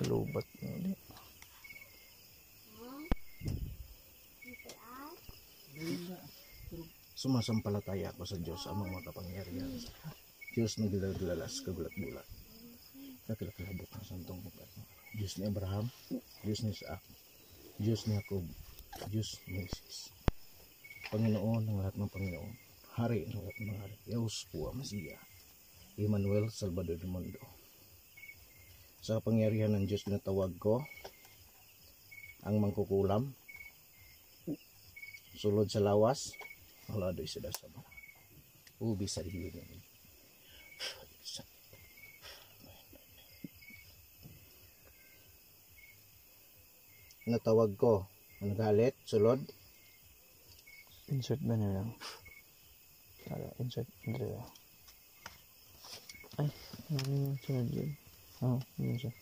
Kalubat. Sumasampalataya ako sa Diyos ang mga kapangyarihan. Diyos na gilaglalas kagulat-gulat. Kakilakilabot ng santong bukat. Diyos ni Abraham, Diyos ni Isaac, Diyos ni Jacob, Diyos ni Jesus. Panginoon ng lahat ng Panginoon, Hari ng lahat ng hari, Yahushua Masiya, Emmanuel, Salvador del Mundo. Sa kapangyarihan ng Diyos pinatawag ko ang mangkukulam, sulod sa lawas, malado isa sa mga ubi sa dilim. Natawag ko, nagalit, sulod. Insert ba na lang? Insert. Ay, ano yung sunod yun? Oo, yun siya.